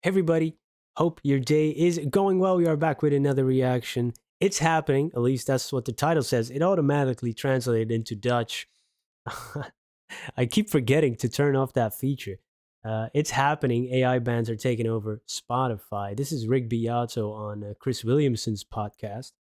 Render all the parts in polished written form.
Hey everybody, hope your day is going well. We are back with another reaction. It's happening, at least that's what the title says. It automatically translated into Dutch. I keep forgetting to turn off that feature. It's happening. AI bands are taking over Spotify. This is Rick Beato on Chris Williamson's podcast.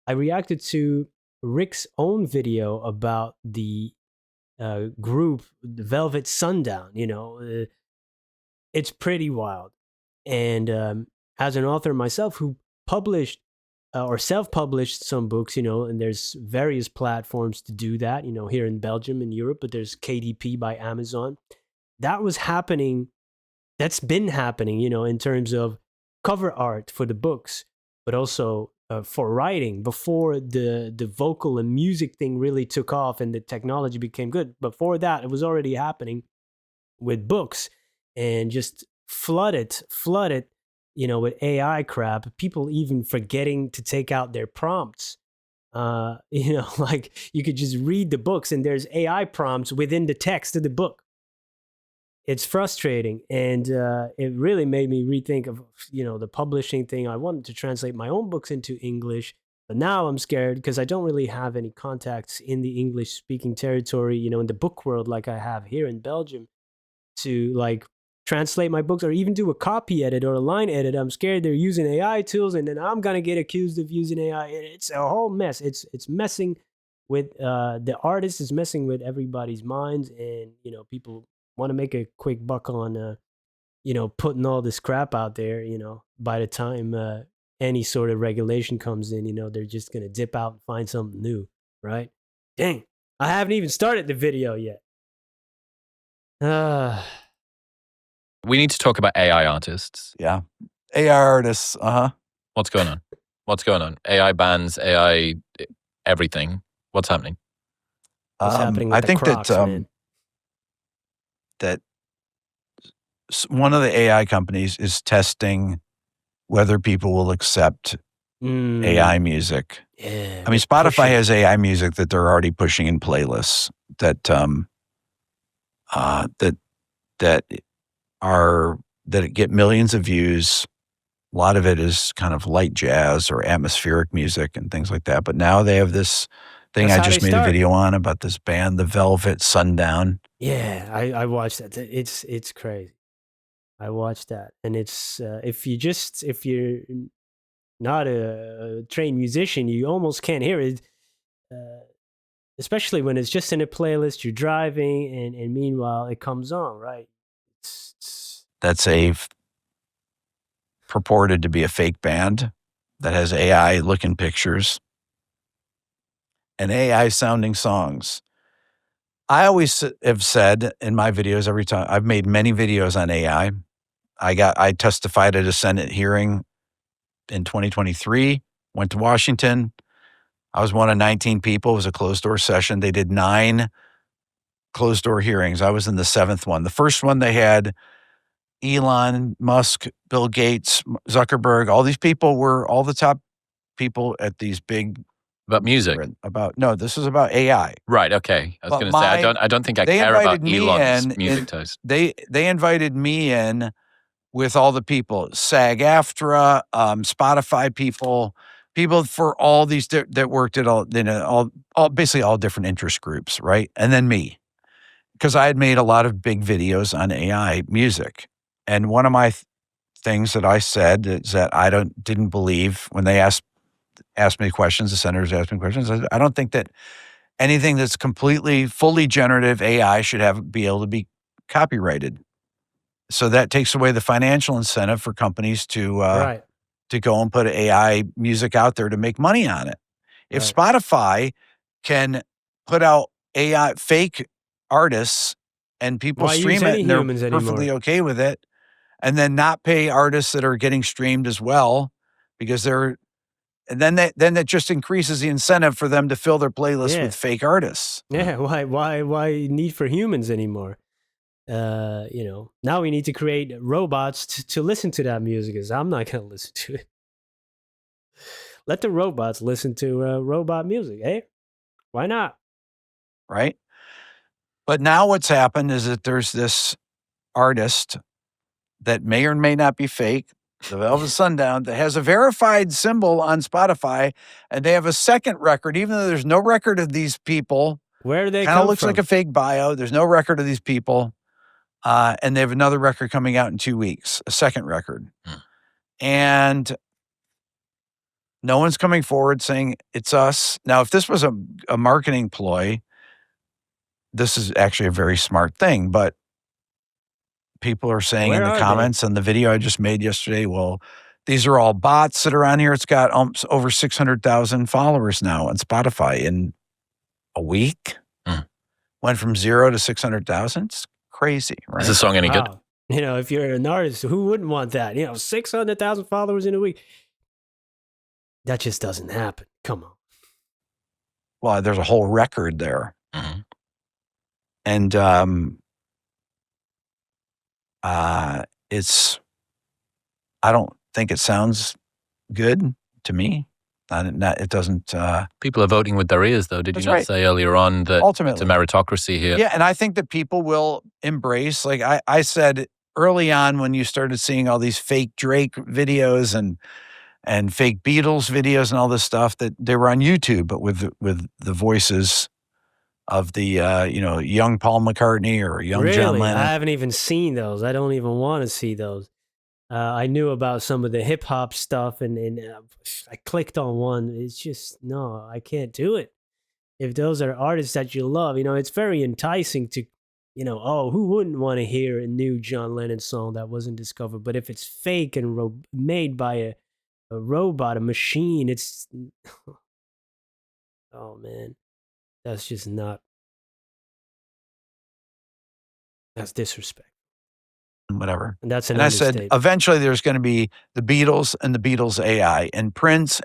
I reacted to Rick's own video about the group, the Velvet Sundown. It's pretty wild. And as an author myself who published or self-published some books, and there's various platforms to do that, here in Belgium and Europe, but there's KDP by Amazon. That was happening. That's been happening, in terms of cover art for the books, but also for writing before the vocal and music thing really took off and the technology became good. Before that, it was already happening with books and just flooded, with AI crap. People even forgetting to take out their prompts. Like you could just read the books and there's AI prompts within the text of the book. It's frustrating, and it really made me rethink of the publishing thing. I wanted to translate my own books into English, but now I'm scared because I don't really have any contacts in the English speaking territory, in the book world like I have here in Belgium to like translate my books or even do a copy edit or a line edit. I'm scared they're using AI tools, and then I'm gonna get accused of using AI. It's a whole mess. It's messing with the artist is messing with everybody's minds, and people want to make a quick buck on putting all this crap out there. By the time any sort of regulation comes in, they're just gonna dip out and find something new, right? Dang, I haven't even started the video yet. We need to talk about AI artists. Yeah. AI artists. What's going on? What's going on? AI bands, AI everything. What's happening? What's happening with I the think Crocs, man? that one of the AI companies is testing whether people will accept AI music. Yeah, I mean, they're Spotify pushing it. has AI music that they're already pushing in playlists that get millions of views. A lot of it is kind of light jazz or atmospheric music and things like that. But now they have this thing That's I how just they made a start. video on about this band, the Velvet Sundown. Yeah, I watched that. It's crazy. I watched that, and it's if you're not a trained musician, you almost can't hear it. Especially when it's just in a playlist, you're driving, and meanwhile it comes on, right? That's purported to be a fake band that has AI looking pictures and AI sounding songs. I always have said in my videos, every time I've made many videos on AI. I testified at a Senate hearing in 2023, went to Washington. I was one of 19 people. It was a closed door session. They did 9 closed door hearings. I was in the 7th one. The first one they had Elon Musk, Bill Gates, Zuckerberg, all these people were all the top people at these big About music. No, this is about AI. Right. Okay. I was going to say I don't think I care about Elon's music taste. They invited me in with all the people, SAG-AFTRA, Spotify people for all these that worked at all basically all different interest groups, right? And then me, because I had made a lot of big videos on AI music, and one of my things that I said is that I didn't believe when they asked me questions, the senators asked me questions. I don't think that anything that's completely fully generative AI should be able to be copyrighted. So that takes away the financial incentive for companies to go and put AI music out there to make money on it. If Spotify can put out AI fake artists and people stream it and they're perfectly okay with it, and then not pay artists that are getting streamed as well, because then that just increases the incentive for them to fill their playlist with fake artists. Yeah, why need for humans anymore? Now we need to create robots to listen to that music, because I'm not going to listen to it. Let the robots listen to robot music, eh? Why not? Right? But now what's happened is that there's this artist that may or may not be fake, the Velvet Sundown, that has a verified symbol on Spotify, and they have a second record, even though there's no record of these people. Where do they Kind of come looks from? like a fake bio. There's no record of these people. And they have another record coming out in 2 weeks, a second record. And no one's coming forward saying it's us. Now, if this was a marketing ploy, this is actually a very smart thing, but people are saying Where in the are comments on the video I just made yesterday, well, these are all bots that are on here. It's got over 600,000 followers now on Spotify in a week. Went from 0 to 600,000. It's crazy, right? Is the song any good? Wow. You know, if you're an artist, who wouldn't want that? You know, 600,000 followers in a week. That just doesn't happen. Come on. Well, there's a whole record there. Mhm. And it's, I don't think it sounds good to me. It doesn't. People are voting with their ears, though. Did you That's not right. say earlier on that it's a Ultimately. meritocracy here? Yeah, and I think that people will embrace, like I said early on when you started seeing all these fake Drake videos and fake Beatles videos and all this stuff, that they were on YouTube, but with the voices of the young Paul McCartney or young John Really? Lennon. I haven't even seen those. I don't even want to see those. I knew about some of the hip hop stuff, and I clicked on one. It's just, no, I can't do it. If those are artists that you love, you know, it's very enticing to, you know, oh, who wouldn't want to hear a new John Lennon song that wasn't discovered? But if it's fake and made by a robot, a machine, it's, oh man, that's just not, that's disrespect. Whatever. And that's an And I said, understatement. eventually there's going to be the Beatles and the Beatles AI, and Prince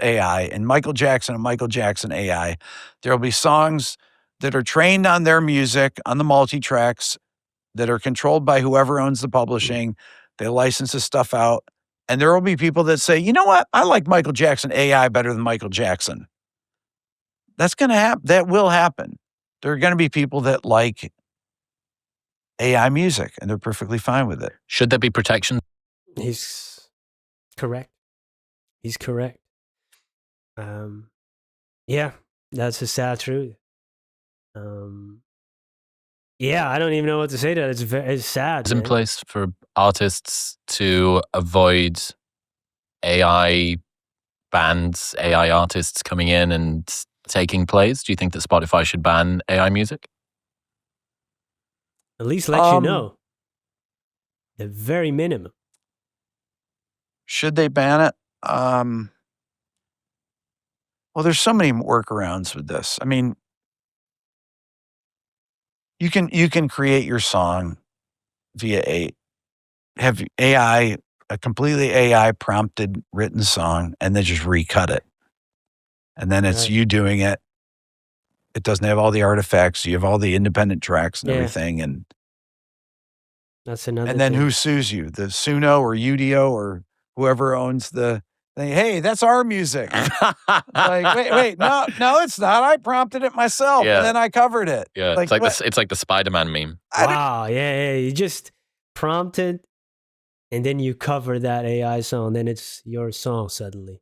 AI, and Michael Jackson and Michael Jackson AI. There will be songs that are trained on their music, on the multi-tracks, that are controlled by whoever owns the publishing. They license this stuff out. And there will be people that say, you know what? I like Michael Jackson AI better than Michael Jackson. That's going to happen. That will happen. There are going to be people that like AI music, and they're perfectly fine with it. Should there be protection? He's correct. He's correct. Yeah, that's a sad truth. Yeah, I don't even know what to say to that. It's sad. Is in man. place for artists to avoid AI bands, AI artists coming in and taking plays? Do you think that Spotify should ban AI music? At least let you know. The very minimum. Should they ban it? Well, there's so many workarounds with this. I mean, you can create your song via have AI, a completely AI prompted written song, and then just recut it. And then it's Right. you doing it. It doesn't have all the artifacts. You have all the independent tracks and Yeah. everything. And That's another then thing. who sues you? The Suno or Udio or whoever owns the thing. Hey, that's our music. Like, wait, no, it's not. I prompted it myself, Yeah. and then I covered it. Yeah, Like, it's like the Spider-Man meme. Wow, yeah. You just prompted, and then you cover that AI song, then it's your song suddenly.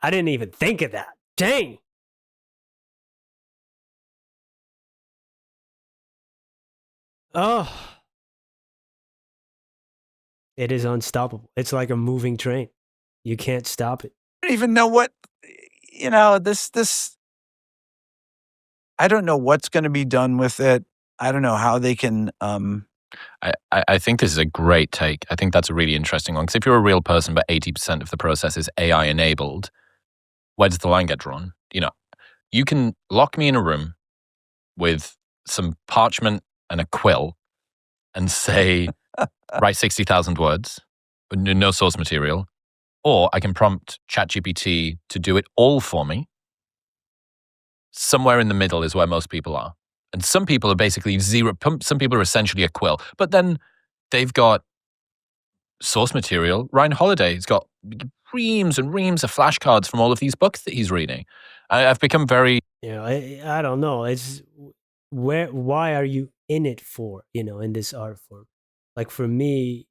I didn't even think of that. Dang. Oh. It is unstoppable. It's like a moving train. You can't stop it. I don't even know what, this. I don't know what's going to be done with it. I don't know how they can. I think this is a great take. I think that's a really interesting one. Because if you're a real person, but 80% of the process is AI enabled, where does the line get drawn? You know, you can lock me in a room with some parchment and a quill and say, write 60,000 words, no source material. Or I can prompt ChatGPT to do it all for me. Somewhere in the middle is where most people are. And some people are basically zero. Some people are essentially a quill. But then they've got source material. Ryan Holiday's got reams and reams of flashcards from all of these books that he's reading. I've become very... I don't know. It's why are you in it for, in this art form? Like for me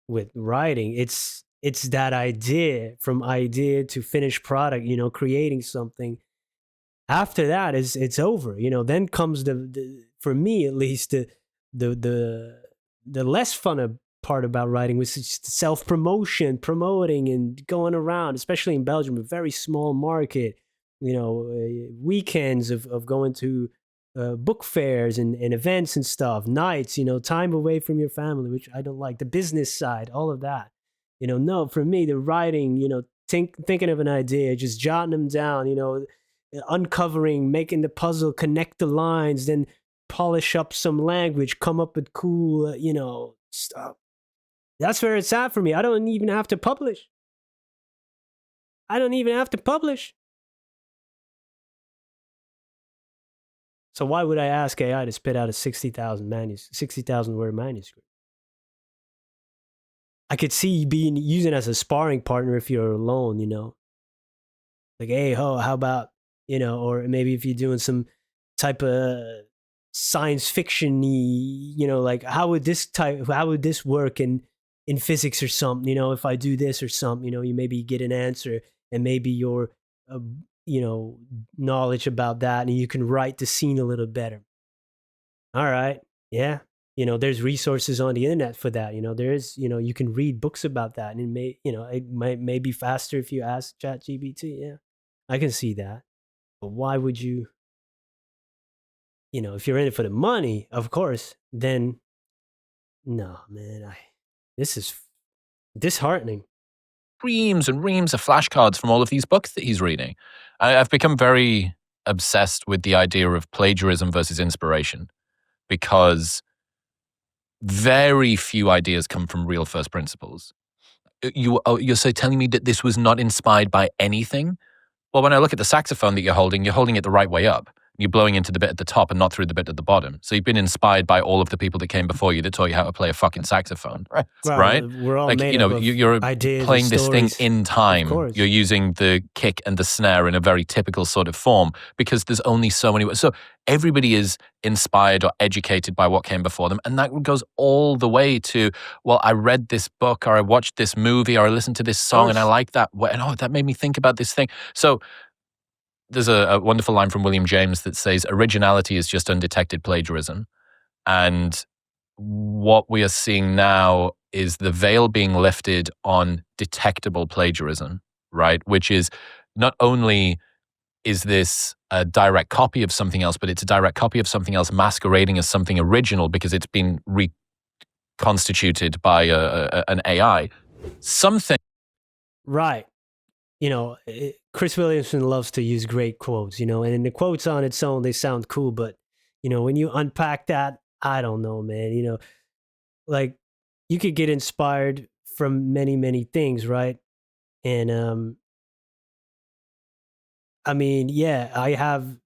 with writing, it's that idea, from idea to finished product, creating something. After that is it's over. Then comes the for me at least the the the less fun part about writing was just self promotion, promoting and going around, especially in Belgium, a very small market. Weekends of going to book fairs and events and stuff, nights, time away from your family, which I don't like. The business side, all of that. No, for me, the writing, thinking of an idea, just jotting them down, uncovering, making the puzzle, connect the lines, then polish up some language, come up with cool, stuff. That's where it's at for me. I don't even have to publish. I don't even have to publish. So why would I ask AI to spit out a 60,000 word manuscript? I could see being using as a sparring partner if you're alone, like, hey, how about, or maybe if you're doing some type of science fiction-y, like how would this work in physics or something, if I do this or something, you maybe get an answer, and maybe your uh, knowledge about that, and you can write the scene a little better. All right. Yeah. There's resources on the internet for that. There's, you can read books about that, and it may be faster if you ask ChatGPT. Yeah. I can see that. But why would you, if you're in it for the money, of course, then no, man, this is disheartening. Reams and reams of flashcards from all of these books that he's reading. I've become very obsessed with the idea of plagiarism versus inspiration, because very few ideas come from real first principles. You're so telling me that this was not inspired by anything? Well, when I look at the saxophone that you're holding it the right way up. You're blowing into the bit at the top and not through the bit at the bottom. So you've been inspired by all of the people that came before you that taught you how to play a fucking saxophone. Right. Well, Right? we're all Like, made up of you're ideas playing and this thing stories. in Of time. course. You're using the kick and the snare in a very typical sort of form, because there's only so many. So everybody is inspired or educated by what came before them. And that goes all the way to, well, I read this book, or I watched this movie, or I listened to this song and I like that. And that made me think about this thing. So there's a wonderful line from William James that says, originality is just undetected plagiarism. And what we are seeing now is the veil being lifted on detectable plagiarism, right? Which is, not only is this a direct copy of something else, but it's a direct copy of something else masquerading as something original because it's been reconstituted by an AI. Something. Right. Chris Williamson loves to use great quotes, and the quotes on its own, they sound cool, but, when you unpack that, I don't know, man, like you could get inspired from many, many things, right? And, I mean, yeah, I have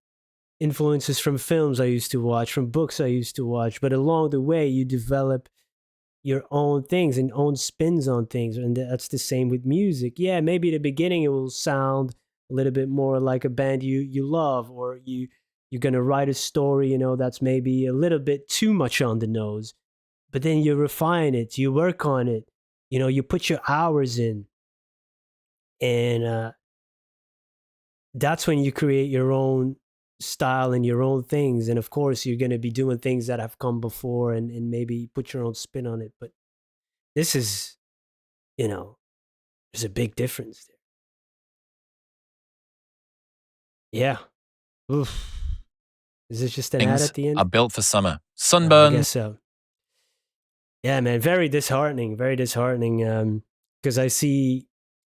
influences from films I used to watch, from books I used to watch, but along the way, you develop your own things and own spins on things, and that's the same with music. Yeah, maybe at the beginning it will sound a little bit more like a band you love, or you're gonna write a story, that's maybe a little bit too much on the nose, but then you refine it, you work on it, you put your hours in, and that's when you create your own style and your own things. And of course, you're going to be doing things that have come before, and maybe put your own spin on it. But this is, there's a big difference there. Yeah. Oof. Is this just an ad Things at the are end? built for summer. I Sunburn. guess so. Yeah, man. Very disheartening. Very disheartening. Because I see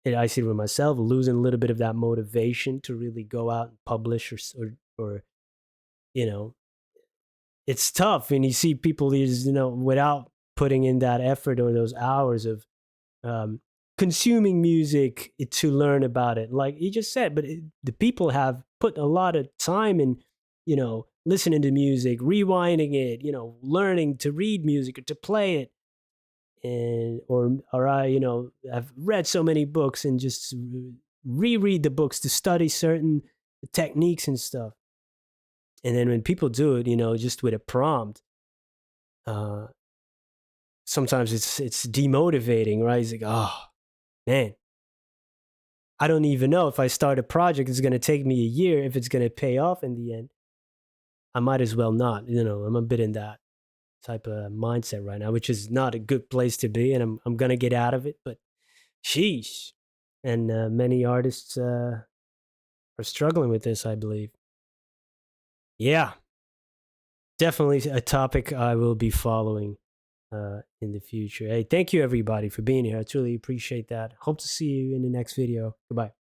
it with myself, losing a little bit of that motivation to really go out and publish, or you know, it's tough when you see people without putting in that effort or those hours of um, consuming music to learn about it, like you just said. But the people have put a lot of time in, listening to music, rewinding it, learning to read music or to play it, and or I have read so many books and just reread the books to study certain techniques and stuff. And then when people do it, just with a prompt, uh, sometimes it's demotivating, right? It's like, oh man, I don't even know if I start a project, it's going to take me a year. If it's going to pay off in the end, I might as well not. I'm a bit in that type of mindset right now, which is not a good place to be, and I'm going to get out of it. But sheesh, and many artists are struggling with this, I believe. Yeah, definitely a topic I will be following in the future. Hey, thank you everybody for being here. I truly appreciate that. Hope to see you in the next video. Goodbye.